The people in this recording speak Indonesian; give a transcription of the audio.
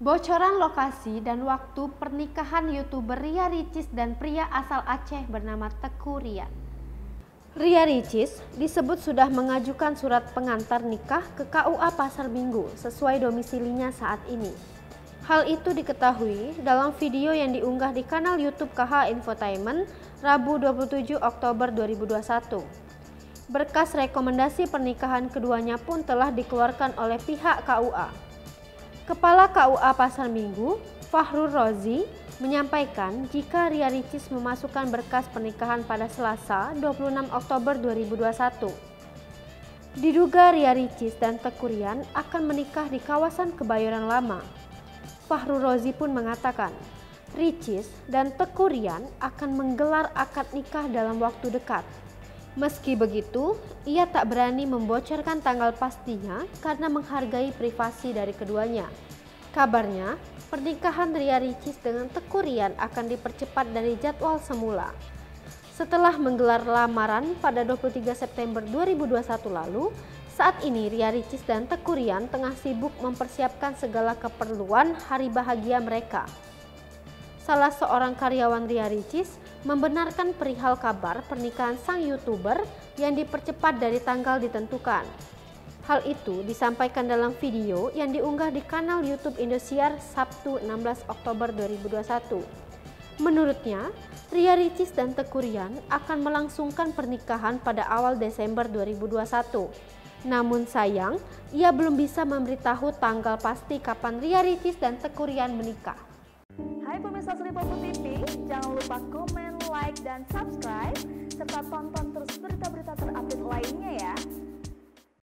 Bocoran lokasi dan waktu pernikahan YouTuber Ria Ricis dan pria asal Aceh bernama Teuku Ryan. Ria Ricis disebut sudah mengajukan surat pengantar nikah ke KUA Pasar Minggu sesuai domisilinya saat ini. Hal itu diketahui dalam video yang diunggah di kanal YouTube KH Infotainment Rabu 27 Oktober 2021. Berkas rekomendasi pernikahan keduanya pun telah dikeluarkan oleh pihak KUA. Kepala KUA Pasar Minggu, Fahrul Rozi, menyampaikan jika Ria Ricis memasukkan berkas pernikahan pada Selasa 26 Oktober 2021. Diduga Ria Ricis dan Teuku Ryan akan menikah di kawasan Kebayoran Lama. Fahrul Rozi pun mengatakan, Ricis dan Teuku Ryan akan menggelar akad nikah dalam waktu dekat. Meski begitu, ia tak berani membocorkan tanggal pastinya karena menghargai privasi dari keduanya. Kabarnya, pernikahan Ria Ricis dengan Teuku Ryan akan dipercepat dari jadwal semula. Setelah menggelar lamaran pada 23 September 2021 lalu, saat ini Ria Ricis dan Teuku Ryan tengah sibuk mempersiapkan segala keperluan hari bahagia mereka. Salah seorang karyawan Ria Ricis membenarkan perihal kabar pernikahan sang YouTuber yang dipercepat dari tanggal ditentukan. Hal itu disampaikan dalam video yang diunggah di kanal YouTube Indosiar Sabtu 16 Oktober 2021. Menurutnya, Ria Ricis dan Teuku Ryan akan melangsungkan pernikahan pada awal Desember 2021. Namun sayang, ia belum bisa memberitahu tanggal pasti kapan Ria Ricis dan Teuku Ryan menikah. Hai pemirsa Selipopo TV, jangan lupa komen, like, dan subscribe, serta tonton terus berita-berita terupdate lainnya ya.